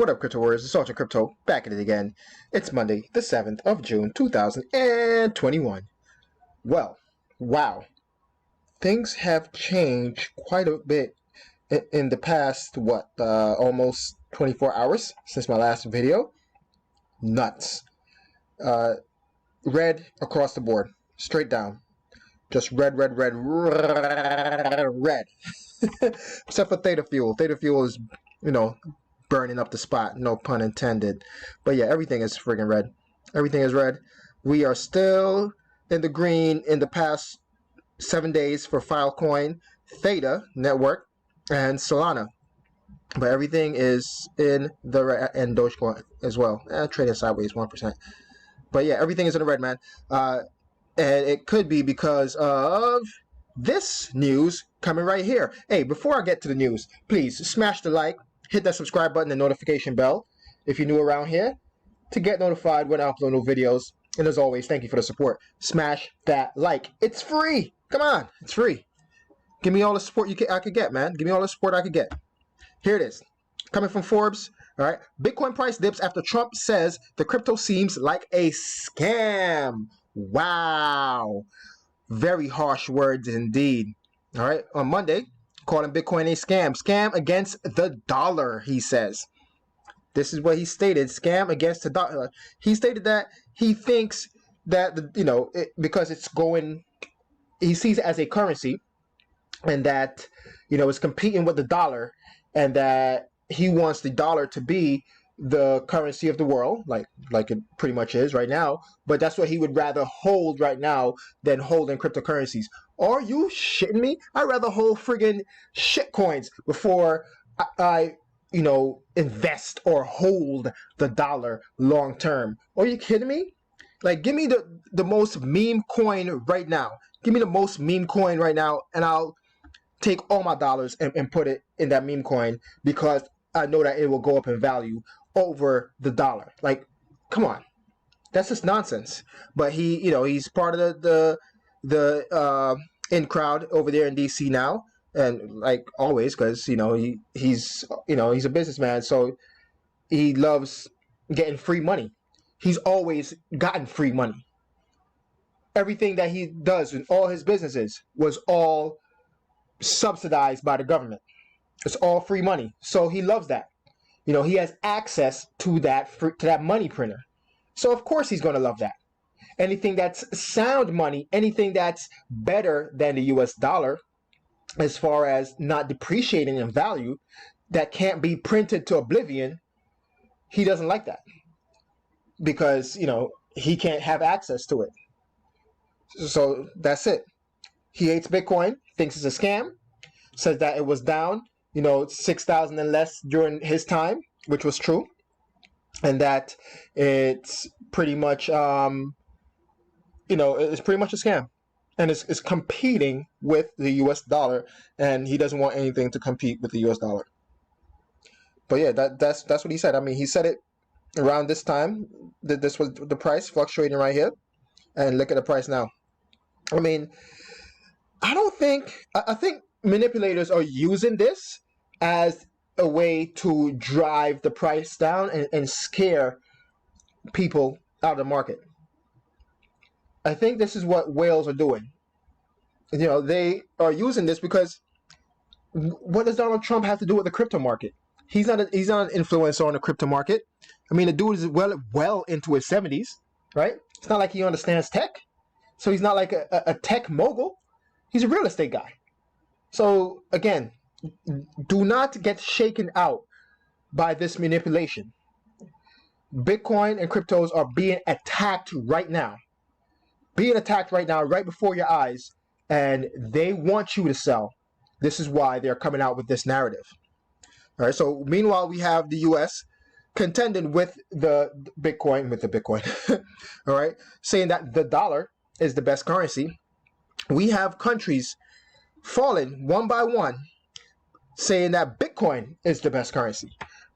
What up, Crypto Warriors? It's Ultra Crypto, back at it again. It's Monday, the 7th of June, 2021. Well, wow. Things have changed quite a bit in the past, almost 24 hours since my last video. Nuts. Red across the board, straight down. Just red. Except for Theta Fuel. Theta Fuel is, burning up the spot, no pun intended. But yeah, everything is friggin' red. Everything is red. We are still in the green in the past 7 days for Filecoin, Theta Network, and Solana. But everything is in the red, and Dogecoin as well. Trading sideways 1%. But yeah, everything is in the red, man. And it could be because of this news coming right here. Hey, before I get to the news, please smash the like, hit that subscribe button and notification bell if you're new around here to get notified when I upload new videos. And as always, thank you for the support. Smash that like. It's free. Come on, it's free. Give me all the support I could get, man. Give me all the support I could get. Here it is. Coming from Forbes. All right. Bitcoin price dips after Trump says the crypto seems like a scam. Wow. Very harsh words indeed. All right. On Monday, calling Bitcoin a scam. Scam against the dollar, he says. This is what he stated. Scam against the dollar. He stated that he thinks that, because it's going, he sees it as a currency and that, it's competing with the dollar and that he wants the dollar to be the currency of the world, like it pretty much is right now, but that's what he would rather hold right now than holding cryptocurrencies. Are you shitting me? I'd rather hold friggin' shit coins before I invest or hold the dollar long term. Are you kidding me? Like, give me the most meme coin right now. Give me the most meme coin right now, and I'll take all my dollars and put it in that meme coin because I know that it will go up in value over the dollar. Like, come on, that's just nonsense. But he's part of the in crowd over there in DC now, and like always, because he's a businessman, so he loves getting free money. He's always gotten free money. Everything that he does in all his businesses was all subsidized by the government. It's all free money, so he loves that. He has access to that money printer. So of course he's going to love that. Anything that's sound money, anything that's better than the US dollar, as far as not depreciating in value, that can't be printed to oblivion, he doesn't like that. Because, he can't have access to it. So that's it. He hates Bitcoin, thinks it's a scam, says that it was down 6,000 and less during his time, which was true, and that it's pretty much it's pretty much a scam, and it's competing with the US dollar, and he doesn't want anything to compete with the US dollar. But yeah, that's what he said. I mean, he said it around this time that this was the price fluctuating right here, and look at the price now. I mean, I think manipulators are using this as a way to drive the price down and scare people out of the market. I think this is what whales are doing. They are using this because what does Donald Trump have to do with the crypto market? He's not an influencer on the crypto market. I mean, the dude is well into his 70s, right? It's not like he understands tech. So he's not like a tech mogul. He's a real estate guy. So again, do not get shaken out by this manipulation. Bitcoin and cryptos are being attacked right now. Right before your eyes. And they want you to sell. This is why they're coming out with this narrative. All right. So meanwhile, we have the U.S. contending with the Bitcoin. All right. Saying that the dollar is the best currency. We have countries falling one by one, saying that Bitcoin is the best currency.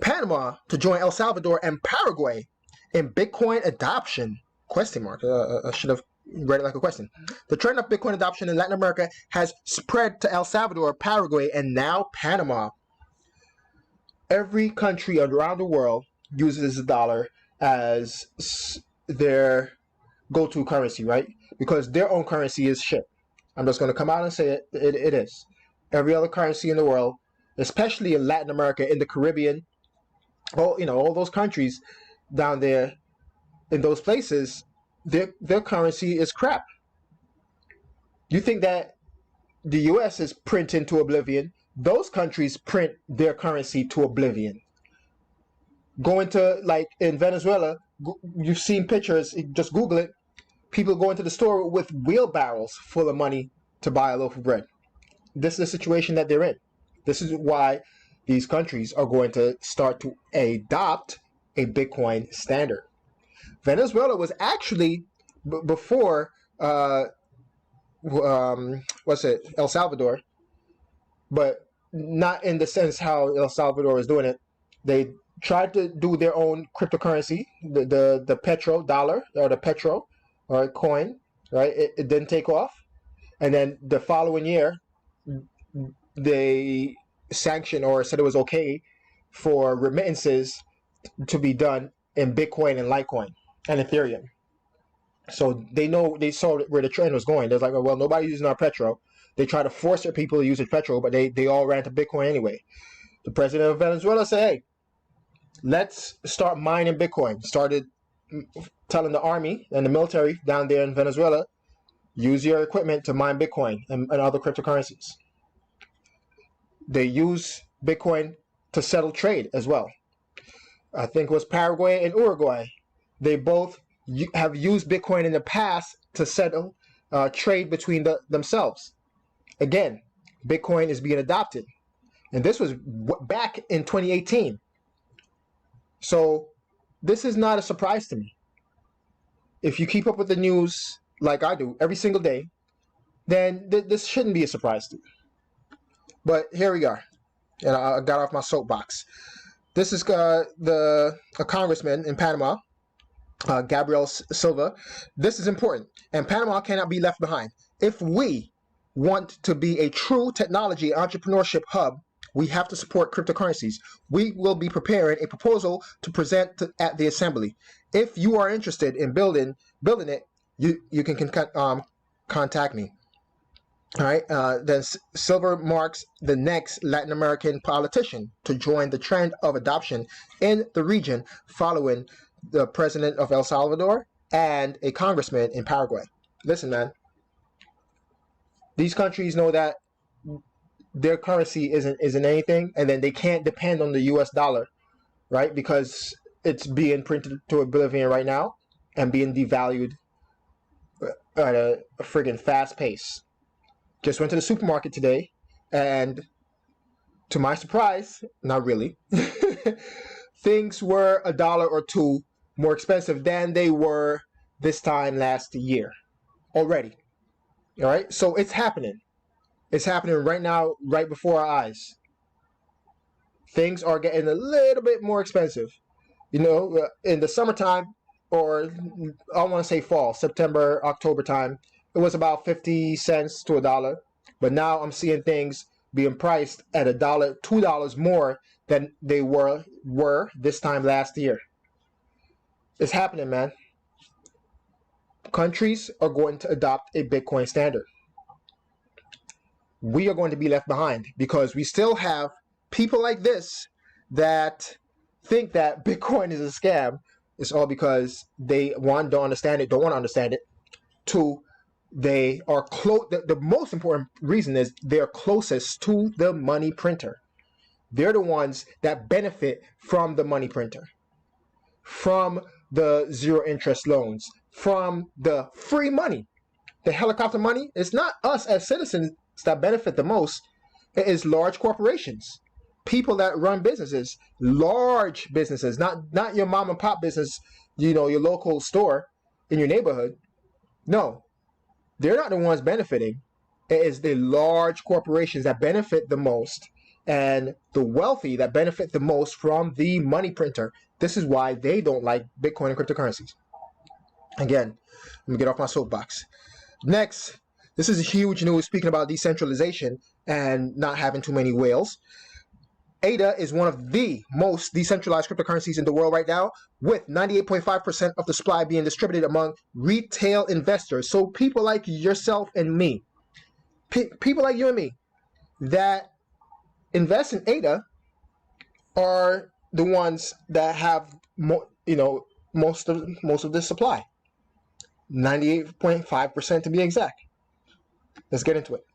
Panama to join El Salvador and Paraguay in Bitcoin adoption? Question mark. I should have read it like a question. The trend of Bitcoin adoption in Latin America has spread to El Salvador, Paraguay, and now Panama. every country around the world uses the dollar as their go-to currency, right? Because their own currency is shit. I'm just going to come out and say it. It is. Every other currency in the world, especially in Latin America, in the Caribbean, all those countries down there in those places, their currency is crap. You think that the U.S. is printing to oblivion? Those countries print their currency to oblivion. Going to, like in Venezuela, you've seen pictures, just Google it, people go into the store with wheelbarrows full of money to buy a loaf of bread. This is the situation that they're in. This is why these countries are going to start to adopt a Bitcoin standard. Venezuela was actually, before, what's it, El Salvador, but not in the sense how El Salvador is doing it. They tried to do their own cryptocurrency, the petro dollar, or the petro, or coin, right? It didn't take off. And then the following year, they sanctioned or said it was okay for remittances to be done in Bitcoin and Litecoin and Ethereum. So they saw where the trend was going. They're like, well, nobody's using our petro. They try to force their people to use their petro, but they all ran to Bitcoin anyway. The president of Venezuela said, hey, let's start mining Bitcoin. Started telling the army and the military down there in Venezuela, use your equipment to mine Bitcoin and other cryptocurrencies. They use Bitcoin to settle trade as well. I think it was Paraguay and Uruguay. They both have used Bitcoin in the past to settle trade between themselves. Again, Bitcoin is being adopted. And this was back in 2018. So this is not a surprise to me. If you keep up with the news like I do every single day, then this shouldn't be a surprise to you. But here we are. And I got off my soapbox. This is a congressman in Panama, Gabriel Silva. This is important. And Panama cannot be left behind. If we want to be a true technology entrepreneurship hub, we have to support cryptocurrencies. We will be preparing a proposal to present at the assembly. If you are interested in building it, you can contact me. All right. Then Silver marks the next Latin American politician to join the trend of adoption in the region, following the president of El Salvador and a congressman in Paraguay. Listen, man. These countries know that their currency isn't anything, and then they can't depend on the U.S. dollar, right? Because it's being printed to oblivion right now and being devalued at a friggin' fast pace. Just went to the supermarket today, and to my surprise, not really, things were $1 or $2 more expensive than they were this time last year already. All right, so it's happening. It's happening right now, right before our eyes. Things are getting a little bit more expensive. In the summertime, or I want to say fall, September, October time, it was about 50 cents to $1. But now I'm seeing things being priced at $1, $2 more than they were this time last year. It's happening, man. Countries are going to adopt a Bitcoin standard. We are going to be left behind because we still have people like this that think that Bitcoin is a scam. It's all because they, one, don't understand it, don't want to understand it. Two, they are close. The most important reason is they're closest to the money printer. They're the ones that benefit from the money printer, from the zero interest loans, from the free money. The helicopter money, it's not us as citizens that benefit the most. It is large corporations, people that run businesses, large businesses, not your mom and pop business, your local store in your neighborhood. No, they're not the ones benefiting. It is the large corporations that benefit the most, and the wealthy that benefit the most from the money printer. This is why they don't like Bitcoin and cryptocurrencies. Again, let me get off my soapbox. Next, this is huge news, speaking about decentralization and not having too many whales. ADA is one of the most decentralized cryptocurrencies in the world right now, with 98.5% of the supply being distributed among retail investors. So people like yourself and me, people like you and me that invest in ADA are the ones that have most of the supply. 98.5% to be exact. Let's get into it.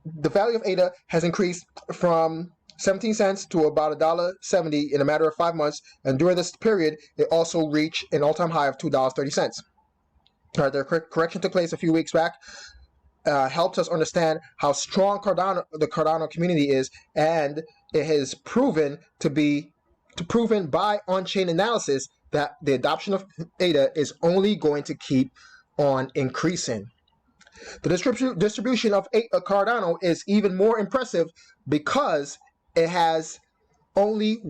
The value of ADA has increased from 17 cents to about $1.70 in a matter of 5 months, and during this period, it also reached an all-time high of $2.30. All right, the correction took place a few weeks back. Helps us understand how strong the Cardano community is, and it has proven by on-chain analysis that the adoption of ADA is only going to keep on increasing. The distribution of Cardano is even more impressive because it has only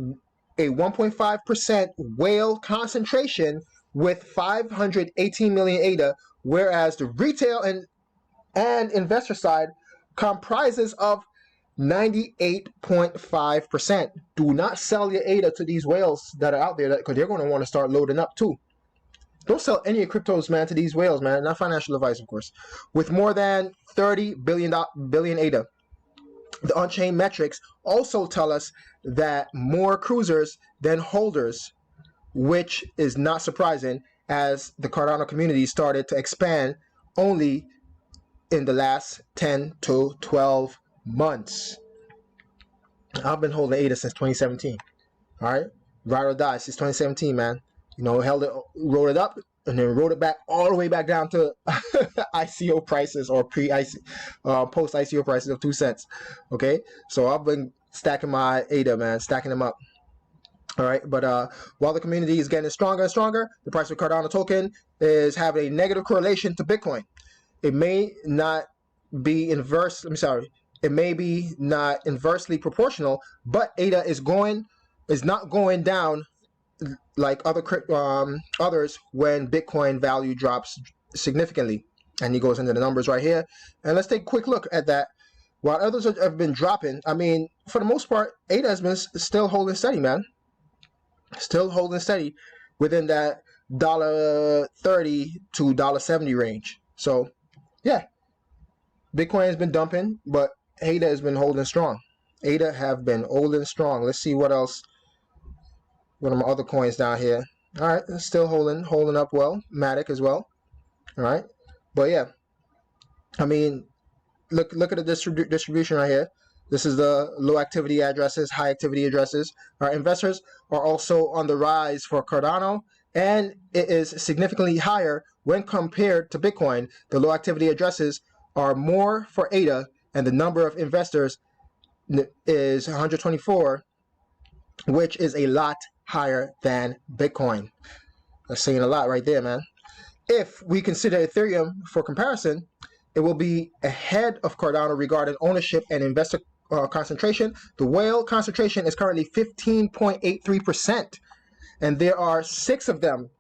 a 1.5% whale concentration with 518 million ADA, whereas the retail and investor side comprises of 98.5%. Do not sell your ADA to these whales that are out there, because they're going to want to start loading up too. Don't sell any of cryptos, man, to these whales, man. Not financial advice, of course. With more than 30 billion ADA. The on-chain metrics also tell us that more cruisers than holders, which is not surprising as the Cardano community started to expand only in the last 10 to 12 months. I've been holding ADA since 2017. All right, ride or die since 2017, man. Rode it up, and then rode it back all the way back down to ICO prices or post ICO prices of 2 cents. Okay, so I've been stacking my ADA, man, stacking them up. All right, but while the community is getting stronger and stronger, the price of Cardano token is having a negative correlation to Bitcoin. It may not be it may be not inversely proportional, but ADA is not going down like others when Bitcoin value drops significantly. And he goes into the numbers right here. And let's take a quick look at that. While others have been dropping, I mean, for the most part, ADA has been still holding steady, man. Still holding steady within that $1.30 to $1.70 range. So, yeah, Bitcoin has been dumping, but ADA has been holding strong. ADA have been holding strong. Let's see what else. One of my other coins down here. All right, still holding up well. Matic as well. All right, but yeah, I mean, look at the distribution right here. This is the low activity addresses, high activity addresses. Our investors are also on the rise for Cardano, and it is significantly higher when compared to Bitcoin. The low activity addresses are more for ADA, and the number of investors is 124, which is a lot higher than Bitcoin. That's saying a lot right there, man. If we consider Ethereum for comparison, it will be ahead of Cardano regarding ownership and investor concentration. The whale concentration is currently 15.83%, and there are 6 of them,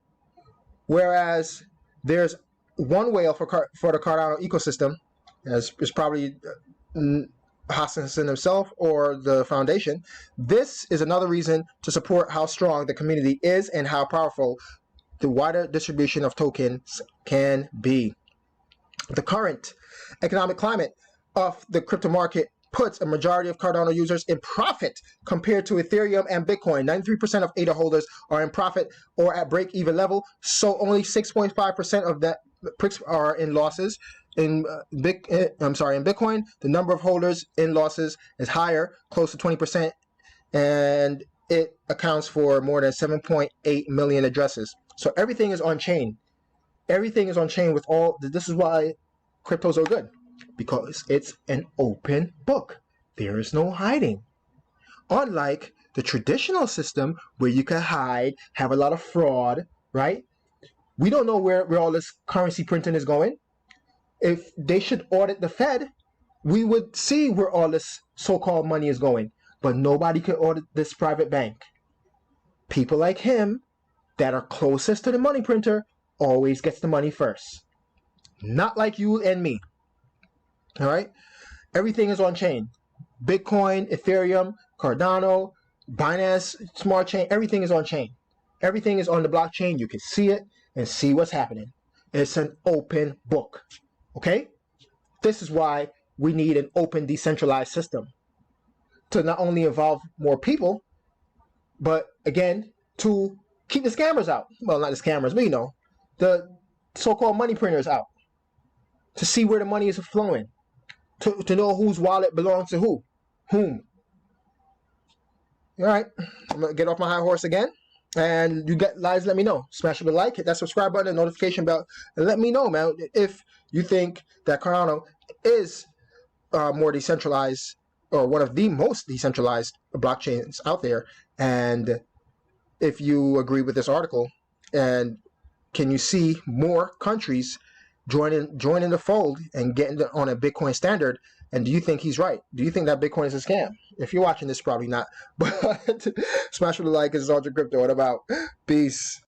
whereas there's one whale for the Cardano ecosystem, as is probably Hassan himself or the foundation. This is another reason to support how strong the community is and how powerful the wider distribution of tokens can be. The current economic climate of the crypto market puts a majority of Cardano users in profit compared to Ethereum and Bitcoin. 93% of ADA holders are in profit or at break-even level, so only 6.5% of that are in losses. In Bitcoin, the number of holders in losses is higher, close to 20%, and it accounts for more than 7.8 million addresses. So everything is on chain. Everything is on chain with all. This is why cryptos are good, because it's an open book. There is no hiding. Unlike the traditional system where you can hide, have a lot of fraud, right? We don't know where all this currency printing is going. If they should audit the Fed, we would see where all this so-called money is going. But nobody can audit this private bank. People like him that are closest to the money printer always gets the money first. Not like you and me. All right? Everything is on chain. Bitcoin, Ethereum, Cardano, Binance Smart Chain, everything is on chain. Everything is on the blockchain. You can see it and see what's happening. It's an open book. Okay? This is why we need an open, decentralized system to not only involve more people, but again, to keep the scammers out. Well, not the scammers, but you know, the so-called money printers out. To see where the money is flowing. To know whose wallet belongs to whom. All right, I'm gonna get off my high horse again, and you guys let me know. Smash the like, hit that subscribe button, and notification bell, and let me know, man, if you think that Cardano is more decentralized, or one of the most decentralized blockchains out there, and if you agree with this article, and can you see more countries joining the fold and getting on a Bitcoin standard? And do you think he's right? Do you think that Bitcoin is a scam? If you're watching this, probably not. But smash with the like. This is Ultra Crypto. What about? Peace.